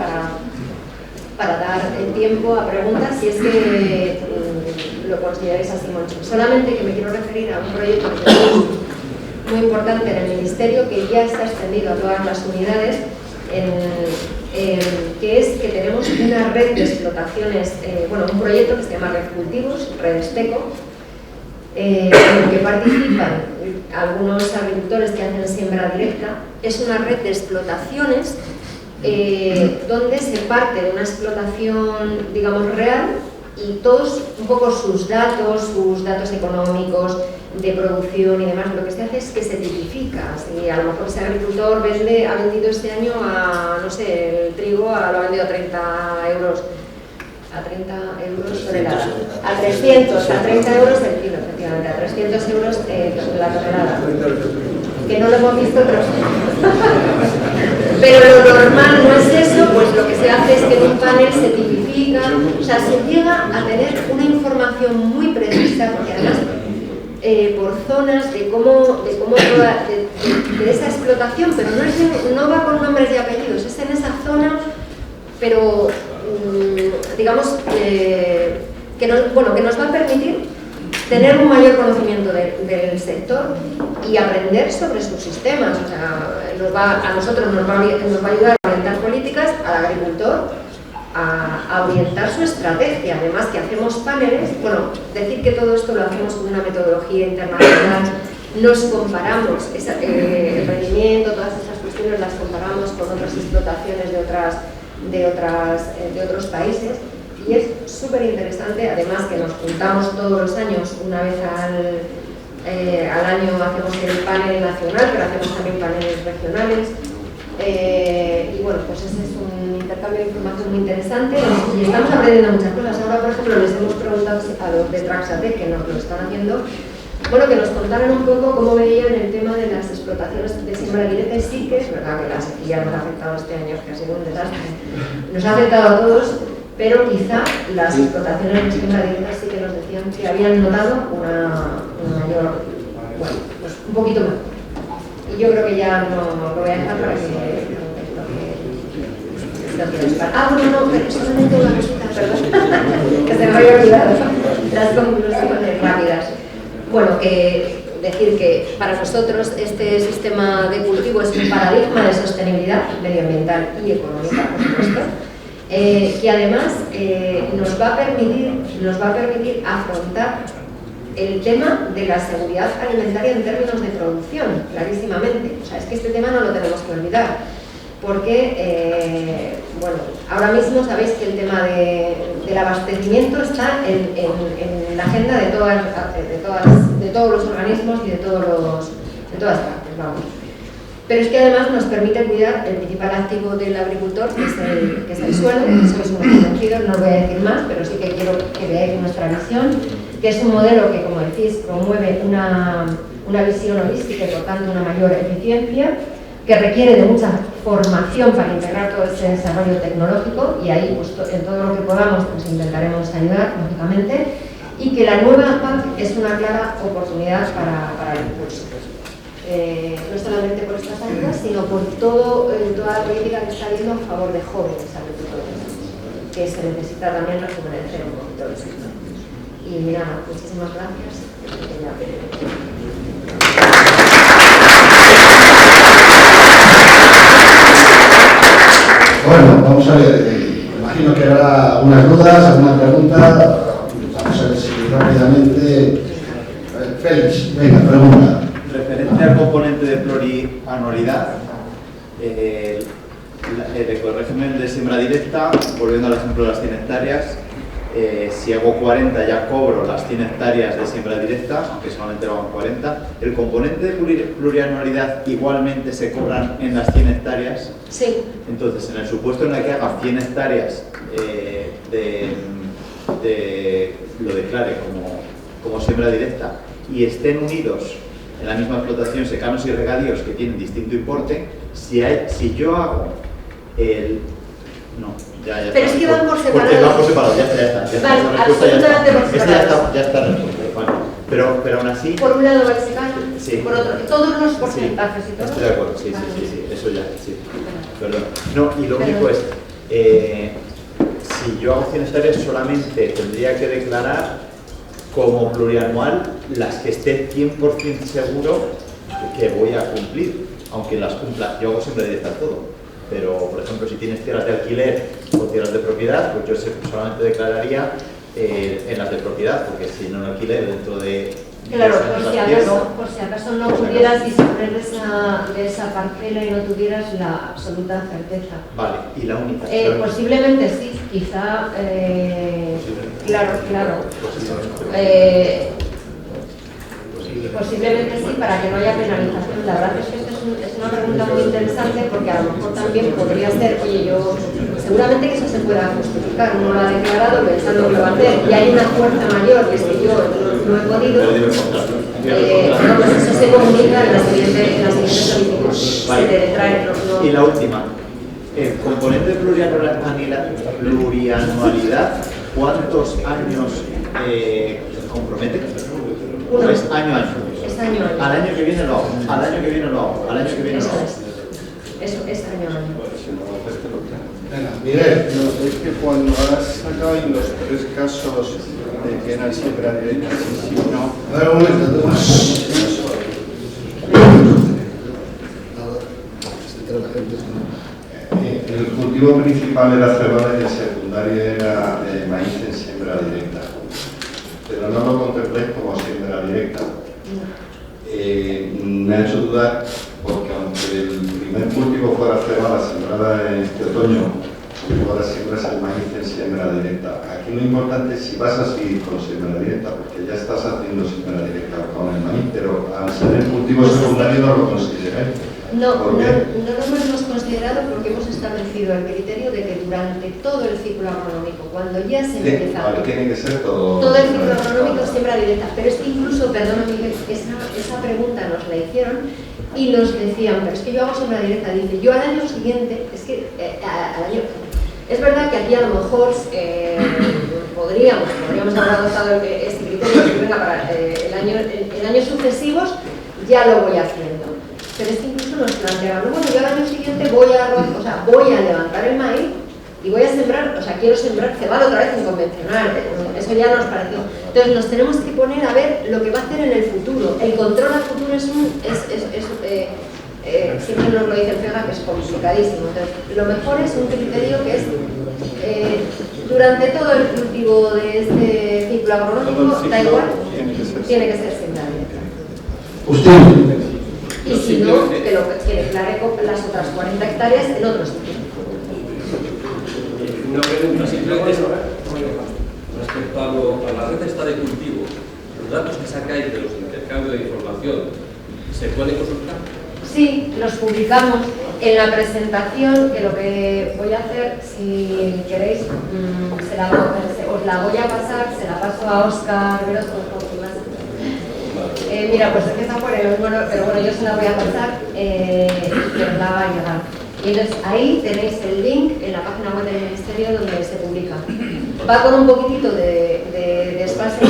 para dar el tiempo a preguntas, si es que lo consideráis así mucho. Solamente que me quiero referir a un proyecto que tenemos muy importante en el Ministerio, que ya está extendido a todas las unidades, que es que tenemos una red de explotaciones, bueno, un proyecto que se llama Red Cultivos, Red Esteco, en el que participan algunos agricultores que hacen siembra directa. Es una red de explotaciones donde se parte de una explotación, digamos, real, y todos un poco sus datos económicos, de producción y demás, lo que se hace es que se tipifica. Si a lo mejor ese agricultor ha vendido este año no sé, el trigo lo ha vendido a 30 euros. A 30 euros tonelada, a 300, a 30 euros el kilo, efectivamente, a 300 euros la tonelada. Que no lo hemos visto, pero lo normal no es eso, pues lo que se hace es que en un panel se tipifica, o sea, se llega a tener una información muy precisa, porque además por zonas de esa explotación, pero no va con nombres y apellidos, es en esa zona, pero digamos que nos va a permitir tener un mayor conocimiento del sector y aprender sobre sus sistemas. O sea, a nosotros nos va a ayudar a orientar políticas, al agricultor a orientar su estrategia. Además que hacemos paneles, bueno, decir que todo esto lo hacemos con una metodología internacional, nos comparamos el rendimiento, todas esas cuestiones menos las comparamos con otras explotaciones de otros países, y es súper interesante. Además que nos juntamos todos los años, una vez al año hacemos el panel nacional, pero hacemos también paneles regionales, y bueno, pues ese es un intercambio de información muy interesante y estamos aprendiendo muchas cosas. Ahora, por ejemplo, les hemos preguntado a los de Traxatec, que nos lo están haciendo, bueno, que nos contaran un poco cómo veían el tema de las explotaciones de siembra directa. Y sí que es verdad que la sequía nos ha afectado este año, que ha sido un desastre, nos ha afectado a todos, pero quizá las explotaciones de siembra directa sí que nos decían que habían notado una mayor, bueno, pues un poquito más. Y yo creo que ya no lo voy a dejar para que no, pero solamente una cosita, perdón, que se me había olvidado, las conclusiones rápidas. Bueno, decir que para nosotros este sistema de cultivo es un paradigma de sostenibilidad medioambiental y económica, por supuesto, que además nos va a permitir afrontar el tema de la seguridad alimentaria en términos de producción, clarísimamente. O sea, es que este tema no lo tenemos que olvidar, porque, bueno, ahora mismo sabéis que el tema del abastecimiento está en la agenda de todos los organismos y de todas partes, vamos. Pero es que además nos permite cuidar el principal activo del agricultor, que es el suelo. Eso es muy conocido, no os voy a decir más, pero sí que quiero que veáis nuestra visión, que es un modelo que, como decís, promueve una visión holística y, por tanto, una mayor eficiencia, que requiere de mucha formación para integrar todo ese desarrollo tecnológico, y ahí, pues, en todo lo que podamos, pues intentaremos ayudar, lógicamente, y que la nueva PAC es una clara oportunidad para el impulso. No solamente por estas ayudas, sino por toda la política que está habiendo a favor de jóvenes agricultores, que se necesita también rejuvenecer un poquito el sector. Y nada, muchísimas gracias. Bueno, vamos a ver, imagino que habrá algunas dudas, alguna pregunta. Vamos a ver si rápidamente. Félix, venga, pregunta. Referente al componente de plurianualidad, el ecorégimen de siembra directa, volviendo al ejemplo de las 100 hectáreas, si hago 40 ya cobro las 100 hectáreas de siembra directa, aunque solamente lo hagan 40. ¿El componente de plurianualidad igualmente se cobran en las 100 hectáreas? Sí. Entonces, en el supuesto en el que haga 100 hectáreas lo declare como siembra directa y estén unidos en la misma explotación secanos y regadíos que tienen distinto importe, si yo hago el... No, ya pero está. es que van por separado. Porque van por separado, ya está. Vale, absolutamente por separado. Ya está resuelto. Bueno, pero aún así... Por un lado va el secano, sí, por otro, todos los porcentajes y todo. Estoy de acuerdo, sí, eso ya, sí. Perdón. No, y lo único es, si yo hago 100 hectáreas solamente tendría que declarar como plurianual las que esté 100% seguro que voy a cumplir, aunque las cumpla. Yo hago siempre directa todo, pero por ejemplo si tienes tierras de alquiler o tierras de propiedad, pues yo solamente declararía en las de propiedad, porque si no alquiler dentro de... Claro, por si acaso no pudieras disponer de esa parcela y no tuvieras la absoluta certeza. Vale, y la única. Posiblemente sí, quizá. Claro. Posiblemente sí, para que no haya penalización. La verdad es que es una pregunta muy interesante, porque a lo mejor también podría ser, oye, yo seguramente que eso se pueda justificar, uno lo ha declarado pensando que lo va a hacer y hay una fuerza mayor, que es que yo no he podido, pues eso se comunica en la siguiente solicitud. Vale. Se te trae, Y la última, el componente de plurianualidad, ¿cuántos años compromete? Uno. Es año a año. Es año a año. Al año que viene lo hago, al año que viene lo hago, al año que viene lo hago. Eso es año a año. Venga, Miguel. No, es que cuando has sacado ahí los 3 casos de que era siempre directa, sí, no. A ver, un momento. El cultivo principal era cebada y el secundario era maíz en siembra directa. Pero no lo contemplé como siembra directa. Me ha hecho dudar porque aunque el primer cultivo fuera cebada sembrada en este otoño, y ahora siembras el maíz en siembra directa. Aquí lo importante es si vas a seguir con siembra directa, porque ya estás haciendo siembra directa con el maíz, pero al ser el cultivo secundario no lo consideráis. No lo hemos considerado porque hemos establecido el criterio de que durante todo el ciclo agronómico, cuando ya se empieza... Vale, tiene que ser todo... Todo el ciclo agronómico es siembra directa, pero es que incluso, perdona Miguel, esa pregunta nos la hicieron y nos decían, pero es que yo hago siembra directa, dice, yo al año siguiente, es que es verdad que aquí a lo mejor podríamos haber adoptado este criterio, que venga para en años sucesivos ya lo voy haciendo. Pero es que incluso nos plantearon, bueno, yo al año siguiente voy a levantar el maíz y voy a sembrar, quiero sembrar cebada otra vez en convencional, eso ya nos pareció. Entonces nos tenemos que poner a ver lo que va a hacer en el futuro. El control al futuro siempre nos lo dice el FEGA, que es complicadísimo. Entonces, lo mejor es un criterio que es durante todo el cultivo de este ciclo agronómico, da igual, tiene que ser sembrable. Usted. Y si no, que declare las otras 40 hectáreas en otro sitio. Una pregunta simplemente respecto a la red esta de cultivo. Los datos que sacáis de los intercambios de información, ¿se pueden consultar? Sí, los publicamos en la presentación, que lo que voy a hacer, si queréis, os la voy a pasar, se la paso a Óscar Veloso. Mira, pues es que está por el número, pero bueno, yo se la voy a pasar y os la va a llegar. Y entonces ahí tenéis el link en la página web del Ministerio donde se publica. Va con un poquitito de espacio,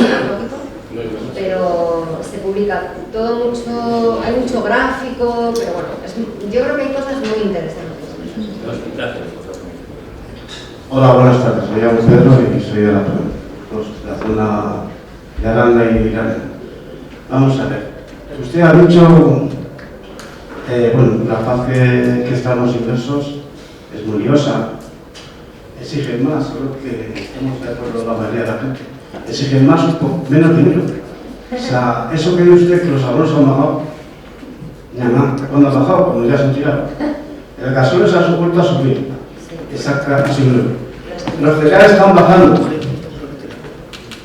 pero se publica todo mucho, hay mucho gráfico, pero bueno, yo creo que hay cosas muy interesantes. Gracias. Hola, buenas tardes. Me llamo Pedro y soy de la zona de Aranda y Irán. Vamos a ver. Usted ha dicho, la fase que estamos inmersos es muy liosa. Exigen más, creo que estamos de acuerdo la mayoría de la gente. Exigen más, menos dinero. O sea, eso que dice usted que los abonos han bajado, nada, ¿cuándo ha bajado? Cuando ya se han tirado. El gasóleo se ha vuelto a subir. Exacto, los cereales están bajando.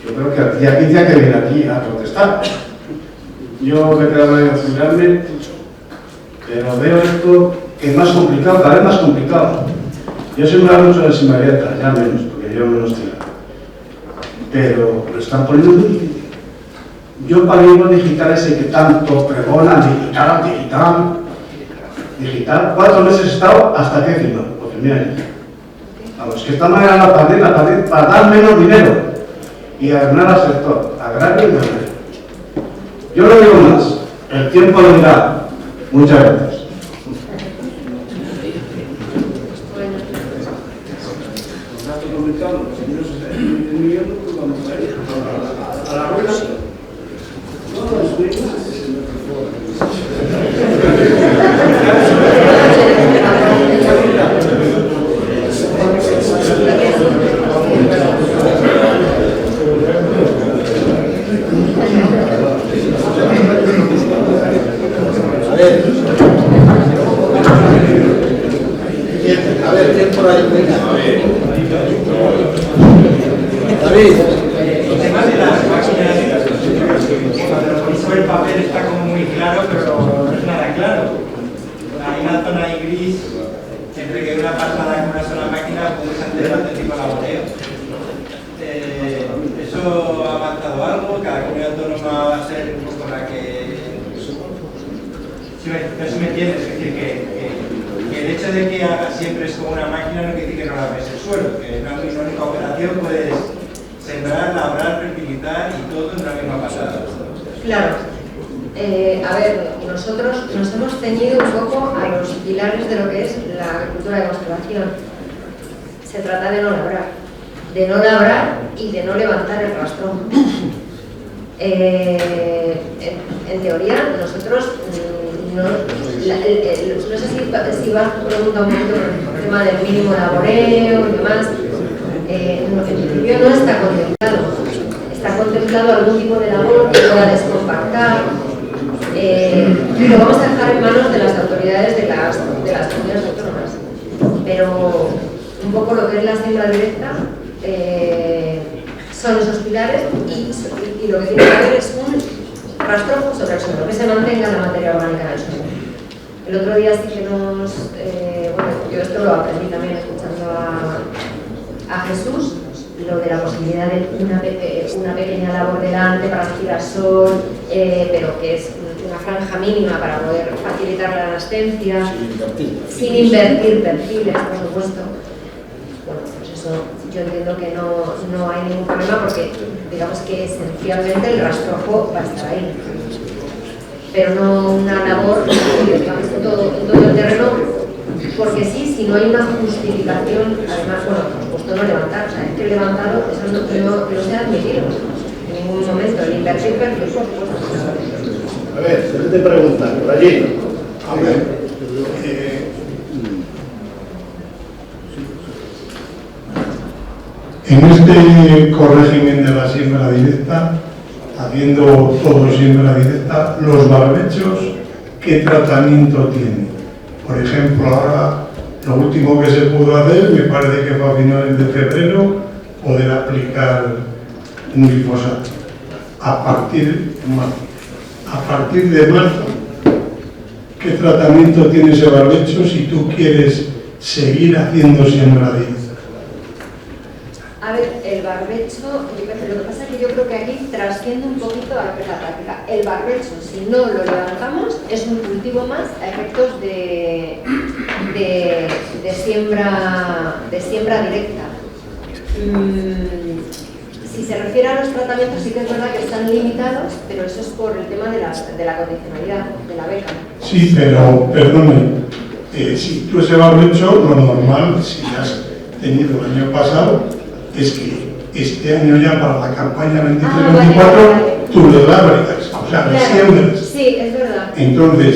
Yo creo que el día 15 hay que venir aquí a protestar. Yo me he quedado de jubilarme, pero veo esto que es más complicado, cada vez más complicado. Yo siempre hablo mucho de Simarieta, ya menos, porque yo menos tiro. Pero lo están poniendo muy difícil. Yo para ir los digitales que tanto pregonan, digital, 4 meses he estado hasta que he firmado, porque mira, vamos, que esta manera la pandemia para dar menos dinero y a ganar al sector agrario y ganadero. Yo lo digo más, el tiempo lo dirá. Muchas gracias. A ver, ¿quién por ahí? Venga. David. El tema de las máquinas, sobre el papel está como muy claro, pero no es nada claro. Hay una zona ahí gris entre que una pasada con una sola máquina puede ser el tipo laboreo. ¿Eso ha avanzado algo? ¿Cada comunidad autónoma va a ser un poco la que...? Si me entiendes, es decir, que el hecho de que haga siempre es como una máquina no quiere decir que no labres el suelo, que en una única operación puedes sembrar, labrar, fertilizar y todo en una misma pasada. Claro. A ver, nosotros nos hemos ceñido un poco a los pilares de lo que es la agricultura de conservación. Se trata de no labrar y de no levantar el rastrón. En teoría, nosotros no sé si vas a preguntar un poquito por el tema del mínimo laboreo y demás. En principio no está contemplado. Está contemplado algún tipo de labor que pueda descompactar. Lo vamos a dejar en manos de las autoridades de las pero un poco lo que es la siembra directa son esos pilares y lo que tiene que haber es un rastrojo sobre el suelo, que se mantenga la materia orgánica del suelo. El otro día sí que bueno, yo esto lo aprendí también escuchando a Jesús, lo de la posibilidad de una pequeña labor delante para el girasol, pero que es una franja mínima para poder facilitar la ascendencia, sin invertir perfiles, por supuesto. Bueno, pues eso yo entiendo que no hay ningún problema porque digamos que esencialmente el rastrojo va a estar ahí, pero no una labor digamos, en todo el terreno, porque sí, si no hay una justificación, además, bueno, por supuesto no levantar, o sea, es que el levantado eso no se ha admitido en ningún momento, el invertir perfil, por supuesto. A ver, te preguntan, por allí. A ver, en este corrégimen de la siembra directa, haciendo todo siembra directa, los barbechos, ¿qué tratamiento tienen? Por ejemplo, ahora lo último que se pudo hacer, me parece que fue a finales de febrero, poder aplicar un glifosato. A partir de marzo, ¿qué tratamiento tiene ese barbecho si tú quieres seguir haciendo siembra directa? A ver, el barbecho, lo que pasa es que yo creo que aquí trasciende un poquito a la práctica. El barbecho, si no lo levantamos, es un cultivo más a efectos de siembra directa. Si se refiere a los tratamientos, sí que es verdad que están limitados, pero eso es por el tema de la condicionalidad, de la beca. Sí, pero, perdone, si tú ese barbecho, lo normal, si has tenido el año pasado, es que este año ya para la campaña 23-24 tú le labras, o sea, le siembras. Sí, es verdad. Entonces,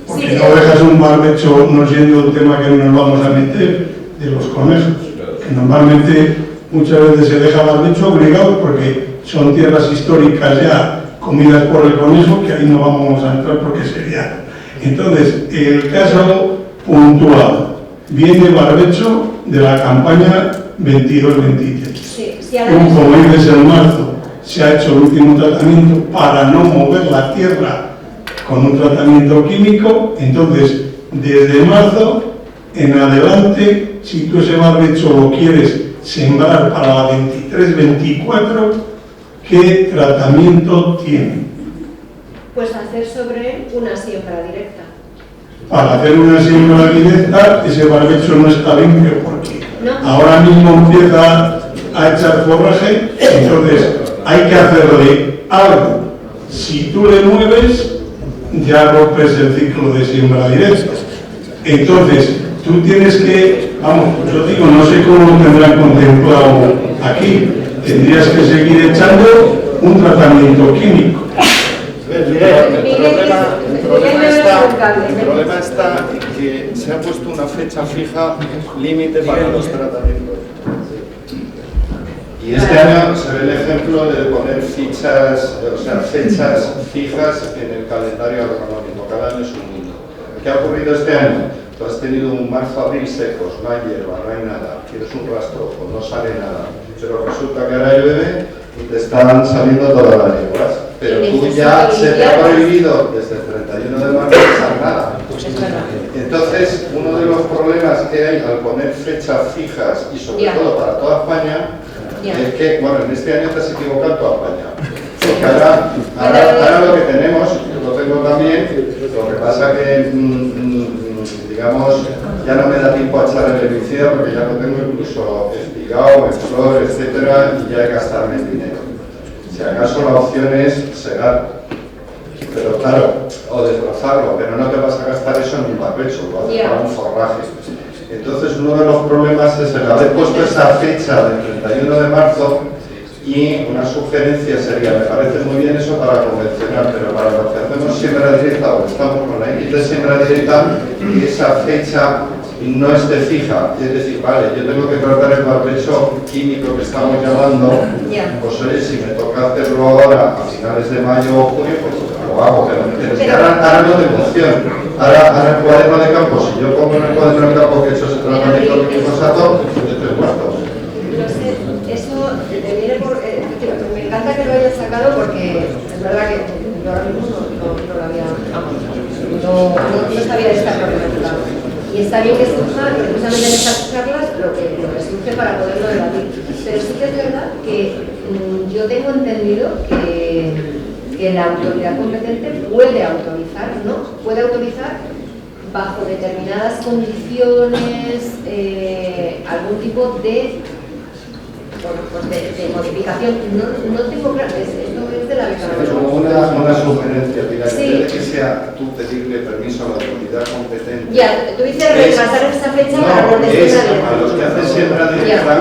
porque sí, no dejas un barbecho, no siendo el tema que nos vamos a meter, de los conejos, que normalmente muchas veces se deja barbecho obligado porque son tierras históricas ya comidas por el conejo, que ahí no vamos a entrar porque sería. Entonces, el caso puntual, viene barbecho de la campaña 22-23. Sí, como dices, en marzo se ha hecho el último tratamiento para no mover la tierra con un tratamiento químico. Entonces, desde marzo en adelante, si tú ese barbecho lo quieres sembrar para la 23-24, ¿qué tratamiento tiene? Pues hacer sobre él una siembra directa. Para hacer una siembra directa, ese barbecho no está limpio porque ahora mismo empieza a echar forraje, entonces hay que hacerle algo. Si tú le mueves, ya rompes el ciclo de siembra directa. Entonces, tú tienes que, vamos, yo digo, no sé cómo lo tendrán contemplado aquí, tendrías que seguir echando un tratamiento químico. El problema está en que se ha puesto una fecha fija límite para los tratamientos. Y este año se ve el ejemplo de poner fichas, o sea, fechas fijas en el calendario agronómico. Cada año es un mundo. ¿Qué ha ocurrido este año? Tú has tenido un marzo-abril secos, no hay hierba, no hay nada, quieres un rastrojo, no sale nada. Pero resulta que ahora llueve y te están saliendo todas las hierbas. Pero tú ya se te ha prohibido desde el 31 de marzo usar nada. Entonces, uno de los problemas que hay al poner fechas fijas y sobre todo para toda España es que, bueno, en este año te has equivocado toda España. Porque ahora lo que tenemos, lo tengo también, lo que pasa que, digamos, ya no me da tiempo a echar el herbicida porque ya lo tengo incluso espigado, en flor, etcétera, y ya hay que gastarme el dinero. Si acaso la opción es segar, pero claro, o destrozarlo, pero no te vas a gastar eso en un barbecho, lo haces para un forraje. Entonces uno de los problemas es el haber puesto esa fecha del 31 de marzo y una sugerencia sería, me parece muy bien eso para convencional, pero para los que hacemos siembra directa o estamos con la X de siembra directa, que esa fecha no esté fija, es decir, vale, yo tengo que tratar el barbecho químico que estamos llamando, pues oye, si me toca hacerlo ahora a finales de mayo o junio, pues lo hago, pero es que ahora no tengo opción. Ahora el cuaderno de campo, si yo pongo en el cuaderno de campo que he hecho ese tratamiento glifosato, yo te cuarto. No sé, eso te viene por... me encanta que lo hayas sacado porque es verdad que yo ahora mismo no lo había... no sabía de esta problemática. Y está bien que surja precisamente en estas charlas lo que surge para poderlo debatir. Pero sí que es verdad que yo tengo entendido que la autoridad competente puede autorizar, ¿no? Puede autorizar bajo determinadas condiciones algún tipo de, bueno, pues de modificación. No tengo claro, esto es de la Es como una sugerencia, mira, sí. en vez de que sea tú pedirle permiso a la autoridad competente. Ya, tú dices retrasar esa fecha para No, los de es siembra a los que hacen siembra directa,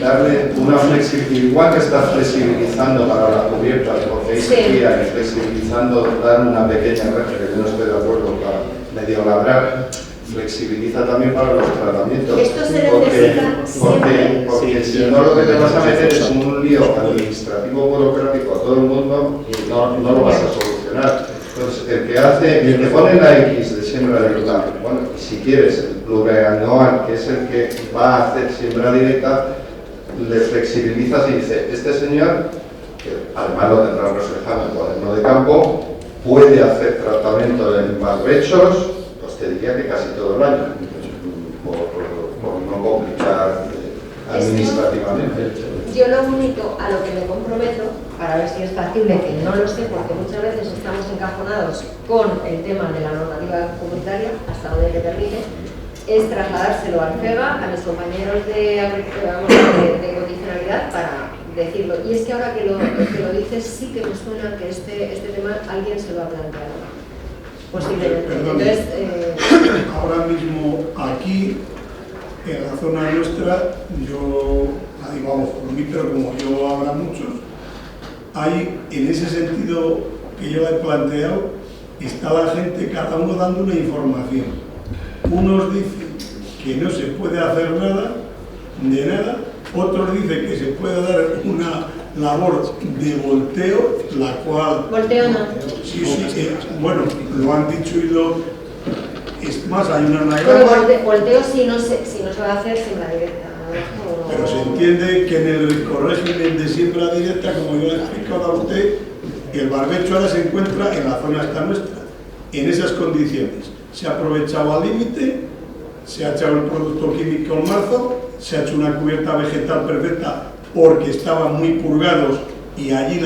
darle una flexibilidad, igual que estás flexibilizando para la cubierta, porque hay sequía, y flexibilizando, dar una pequeña reja, que yo no estoy de acuerdo, para medio labrar, flexibiliza también para los tratamientos. Esto se necesita siempre. Porque si no, lo que te vas a meter es un lío administrativo burocrático a todo el mundo y no lo vas a solucionar. Entonces, el que pone la X de siembra directa, bueno, si quieres, el plurianual, que es el que va a hacer siembra directa, le flexibilizas y dice, este señor, que además lo tendrá reflejado en el cuaderno de campo, puede hacer tratamiento en barbechos, pues te diría que casi todo el año, por no complicar administrativamente. Yo lo único a lo que me comprometo, para ver si es factible, que no lo sé, porque muchas veces estamos encajonados con el tema de la normativa comunitaria, hasta donde le permite, es trasladárselo al FEGA, a mis compañeros de condicionalidad, para decirlo. Y es que ahora que lo dices, sí que me suena que este tema alguien se lo ha planteado. Posiblemente. Entonces, ahora mismo aquí, en la zona nuestra, yo, vamos por mí, pero como yo habrá muchos, hay en ese sentido que yo he planteado, está la gente, cada uno dando una información. Unos dicen que no se puede hacer nada, de nada, otros dicen que se puede dar una labor de volteo, la cual... ¿Volteo no? Sí, bueno, lo han dicho y lo... Es más, hay una anagrama... Pero volteo si no se va a hacer siembra directa. Pero se entiende que en el régimen de siembra directa, como yo le he explicado a usted, el barbecho ahora se encuentra en la zona esta nuestra, en esas condiciones. Se ha aprovechado al límite, se ha echado el producto químico en marzo, se ha hecho una cubierta vegetal perfecta porque estaban muy purgados y allí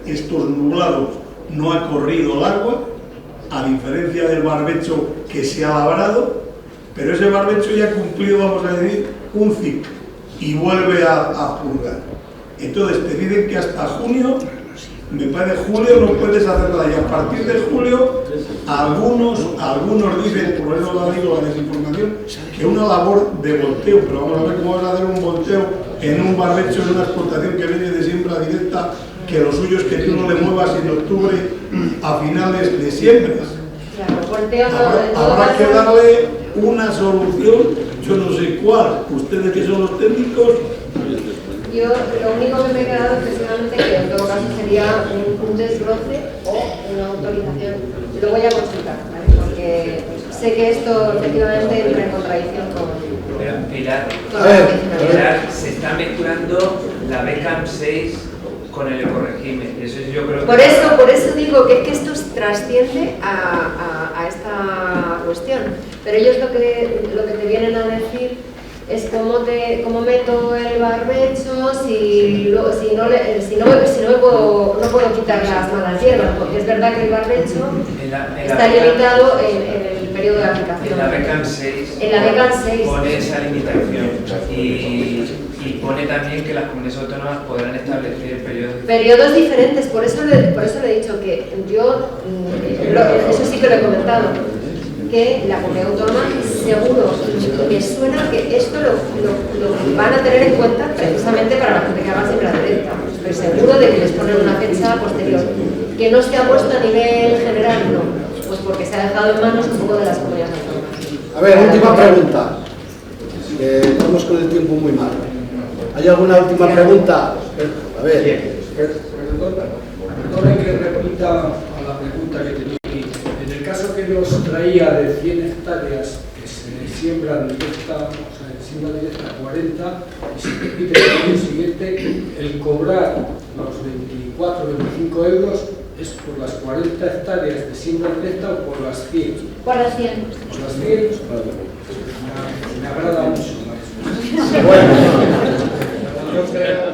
estos nublados no ha corrido el agua, a diferencia del barbecho que se ha labrado, pero ese barbecho ya ha cumplido, vamos a decir, un ciclo y vuelve a purgar. Entonces te dicen que hasta junio, me parece julio, no puedes hacerla, y a partir de julio algunos dicen, por eso lo digo la desinformación, que una labor de volteo, pero vamos a ver cómo vas a hacer un volteo en un barbecho, en una explotación que viene de siembra directa, que lo suyo es que tú no le muevas en octubre a finales de siembra. Habrá que darle una solución, yo no sé cuál, ustedes que son los técnicos. Yo lo único que me he quedado efectivamente que en todo caso sería un desbroce o una autorización. Lo voy a consultar, ¿vale? Porque sé que esto efectivamente entra en contradicción con... Pero Pilar, se está mezclando la BCAM 6 con el ecorégimen. Eso yo creo que... Por eso digo que esto trasciende a esta cuestión. Pero ellos lo que te vienen a decir es cómo meto el barbecho si no puedo quitar las malas hierbas, porque es verdad que el barbecho está limitado en el periodo de aplicación. En la BCAM 6, pone esa limitación y pone también que las comunidades autónomas podrán establecer periodos diferentes. Por eso le he dicho que yo, eso sí que lo he comentado, que la comunidad autónoma seguro, y me suena que esto lo van a tener en cuenta precisamente para la gente que haga siembra directa. Estoy seguro de que les ponen una fecha posterior. Que no se ha puesto a nivel general, no, pues porque se ha dejado en manos un poco de las comunidades autónomas. A ver, última pregunta. Estamos con el tiempo muy mal. ¿Hay alguna última pregunta? A ver. Perdone que repita a la pregunta que tenía aquí. En el caso que los traía de 100 hectáreas que se siembran directa, o sea, siembra directa 40, y se repite el año siguiente, el cobrar los 24 o 25 euros es por las 40 hectáreas de siembra directa o por las 100. Por las 100. Por las 100, me agrada mucho. Bueno, yo creo